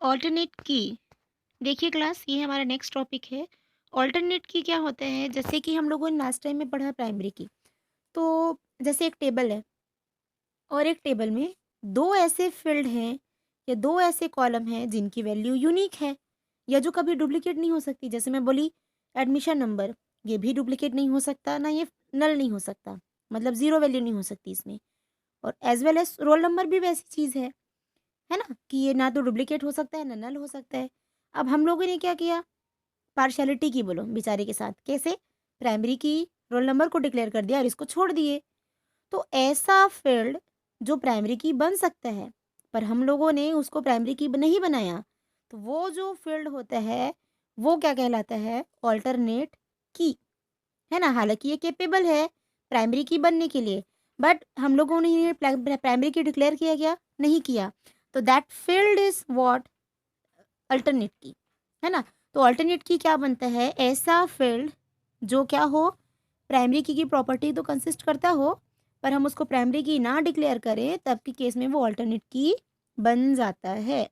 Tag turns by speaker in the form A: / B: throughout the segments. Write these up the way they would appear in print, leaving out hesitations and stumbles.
A: Alternate की। देखिए class, ये हमारा नेक्स्ट टॉपिक है। ऑल्टरनेट की क्या होता है, जैसे कि हम लोगों ने लास्ट टाइम में पढ़ा प्राइमरी की। तो जैसे एक टेबल है और एक टेबल में दो ऐसे फील्ड हैं या दो ऐसे कॉलम हैं जिनकी वैल्यू यूनिक है या जो कभी डुप्लीकेट नहीं हो सकती। जैसे मैं बोली एडमिशन नंबर, ये भी डुप्लीकेट नहीं हो सकता, ना ये नल नहीं हो सकता, मतलब ज़ीरो वैल्यू नहीं हो सकती इसमें। और as well as roll number भी वैसी चीज़ है ना? कि ये ना तो डुप्लीकेट हो सकता है, ना नल हो सकता है। अब हम लोगों ने क्या किया, पार्शियलिटी की बोलो बेचारे के साथ। कैसे? प्राइमरी की रोल नंबर को डिक्लेयर कर दिया और इसको छोड़ दिए। तो ऐसा फील्ड जो प्राइमरी की बन सकता है, पर हम लोगों ने उसको प्राइमरी की नहीं बनाया, तो वो जो फील्ड होता है, वो क्या कहलाता है? ऑल्टरनेट की, है ना? हालाँकि ये कैपेबल है प्राइमरी की बनने के लिए, बट हम लोगों ने ये प्राइमरी की डिक्लेयर किया क्या? नहीं किया। तो that field is what? Alternate की, है ना? तो अल्टरनेट की क्या बनता है? ऐसा फील्ड जो क्या हो? प्राइमरी की प्रॉपर्टी तो कंसिस्ट करता हो, पर हम उसको प्राइमरी की ना डिक्लेयर करें, तब के केस में वो अल्टरनेट की बन जाता है।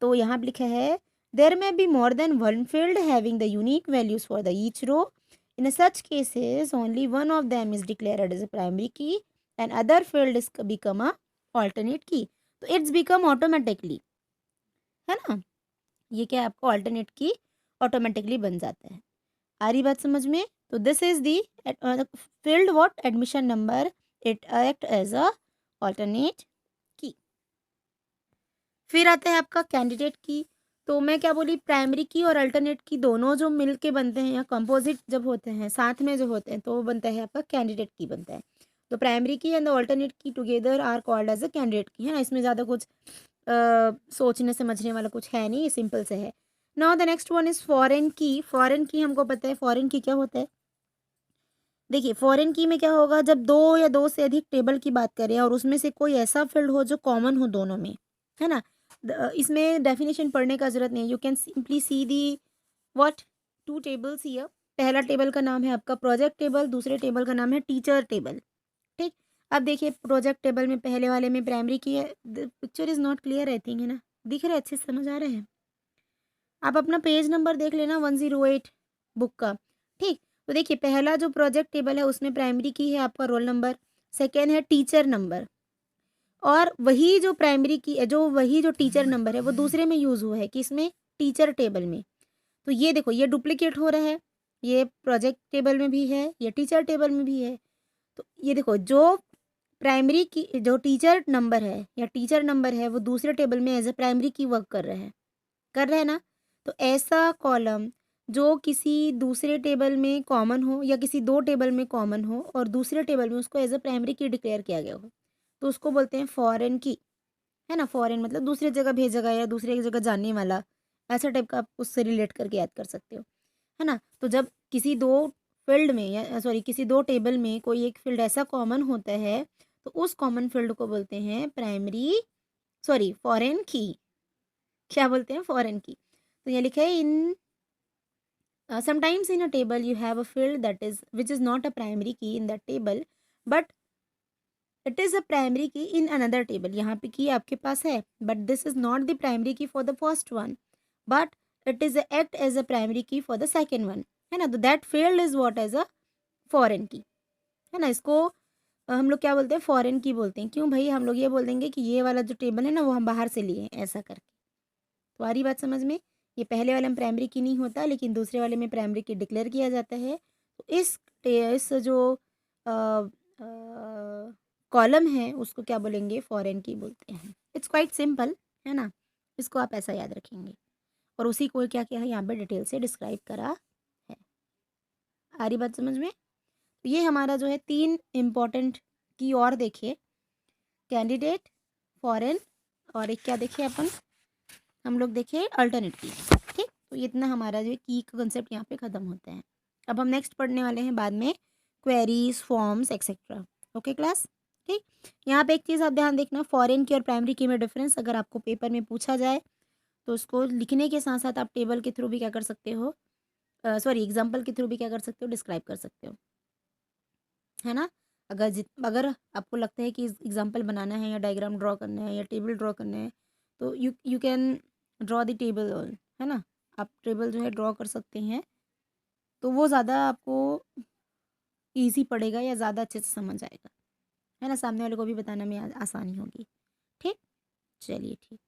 A: तो यहाँ पे लिखा है, there may be more than one field having the unique values for the each row. In such cases only one of them is declared as a primary key and other field is become a alternate key. तो it's become automatically, है ना? ये क्या है, आपको alternate की automatically बन जाता है। आ रही बात समझ में? तो this is the field what? Admission number. It act as a alternate key. फिर आता है आपका कैंडिडेट की। तो मैं क्या बोली, प्राइमरी की और अल्टरनेट की दोनों जो मिल के बनते हैं या कंपोजिट जब होते हैं, साथ में जो होते हैं, तो वो बनता है आपका कैंडिडेट की बनता है। तो primary key and the alternate key together are called as a candidate key, है ना? इसमें ज़्यादा कुछ सोचने समझने वाला कुछ है नहीं, ये सिंपल से है। Now the next one is foreign की। फॉरेन की हमको पता है फॉरेन की क्या होता है। देखिए फॉरेन की में क्या होगा, जब दो या दो से अधिक टेबल की बात करें और उसमें से कोई ऐसा फील्ड हो जो कॉमन हो दोनों में, है ना? इसमें डेफिनेशन पढ़ने का जरूरत नहीं, you can simply see the what? Two tables here. पहला टेबल का नाम है आपका प्रोजेक्ट टेबल, दूसरे टेबल का नाम है टीचर टेबल। ठीक। अब देखिए प्रोजेक्ट टेबल में पहले वाले में प्राइमरी की है। The picture is not clear I think, है ना? दिख रहा है? अच्छे से समझ आ रहे हैं? आप अपना पेज नंबर देख लेना 108 बुक का। ठीक। तो देखिए पहला जो प्रोजेक्ट टेबल है उसमें प्राइमरी की है आपका रोल नंबर, सेकेंड है टीचर नंबर। और वही जो प्राइमरी की जो वही जो टीचर नंबर है वो दूसरे में यूज़ हुआ है कि इसमें टीचर टेबल में। तो ये देखो ये डुप्लीकेट हो रहा है, ये प्रोजेक्ट टेबल में भी है, ये टीचर टेबल में भी है। तो ये देखो जो प्राइमरी की जो टीचर नंबर है या टीचर नंबर है वो दूसरे टेबल में एज ए प्राइमरी की वर्क कर रहे हैं ना? तो ऐसा कॉलम जो किसी दूसरे टेबल में कॉमन हो या किसी दो टेबल में कॉमन हो और दूसरे टेबल में उसको एज अ प्राइमरी की डिक्लेयर किया गया हो, तो उसको बोलते हैं फॉरेन की, है ना? फॉरेन मतलब दूसरी जगह भेजा गया या दूसरी जगह जाने वाला, ऐसा टाइप का आप उससे रिलेट करके याद कर सकते हो, है ना? तो जब किसी दो फील्ड में या सॉरी किसी दो टेबल में कोई एक फील्ड ऐसा कॉमन होता है, तो उस कॉमन फील्ड को बोलते हैं प्राइमरी, सॉरी फॉरेन की। क्या बोलते हैं? फॉरेन की। तो ये लिखा है इन sometimes in a table you have a field that is which is not a primary key in that table, but it is a primary key in another table. यहाँ पे की आपके पास है, but this is not the primary key for the first one, but it is a act as a primary key for the second one, है ना? तो that field is what as a foreign key, है ना? इसको हम लोग क्या बोलते हैं? फॉरेन की बोलते हैं। क्यों भाई? हम लोग ये बोल देंगे कि ये वाला जो टेबल है ना वो हम बाहर से लिए हैं, ऐसा करके। तो आ रही बात समझ में? ये पहले वाले में प्राइमरी की नहीं होता, लेकिन दूसरे वाले में प्राइमरी की डिक्लेयर किया जाता है। तो इस जो कॉलम है उसको क्या बोलेंगे? फॉरेन की बोलते हैं। इट्स क्वाइट सिंपल, है ना? इसको आप ऐसा याद रखेंगे और उसी को क्या क्या है यहाँ पे डिटेल से डिस्क्राइब करा है। आ रही बात समझ में? तो ये हमारा जो है 3 इम्पोर्टेंट की और देखिए, कैंडिडेट, फॉरेन और एक क्या देखे अपन, हम लोग देखे अल्टरनेट की। ठीक। तो ये इतना हमारा जो की का कंसेप्ट यहाँ पे ख़त्म होता है। अब हम नेक्स्ट पढ़ने वाले हैं बाद में queries, forms etcetera. Okay class? ठीक। यहाँ पे एक चीज़ आप ध्यान देखना, फॉरेन की और प्राइमरी की में डिफरेंस अगर आपको पेपर में पूछा जाए तो उसको लिखने के साथ साथ आप टेबल के थ्रू भी क्या कर सकते हो, सॉरी एग्जाम्पल के थ्रू भी क्या कर सकते हो, डिस्क्राइब कर सकते हो, है ना? अगर आपको लगता है कि एग्जाम्पल बनाना है या डायग्राम ड्रॉ करना है या टेबल ड्रॉ करना है, तो you can draw the table all, है ना? आप टेबल जो है ड्रॉ कर सकते हैं, तो वो ज़्यादा आपको ईज़ी पड़ेगा या ज़्यादा अच्छे से समझ आएगा, है ना? सामने वाले को भी बताने में आसानी होगी। ठीक? चलिए ठीक।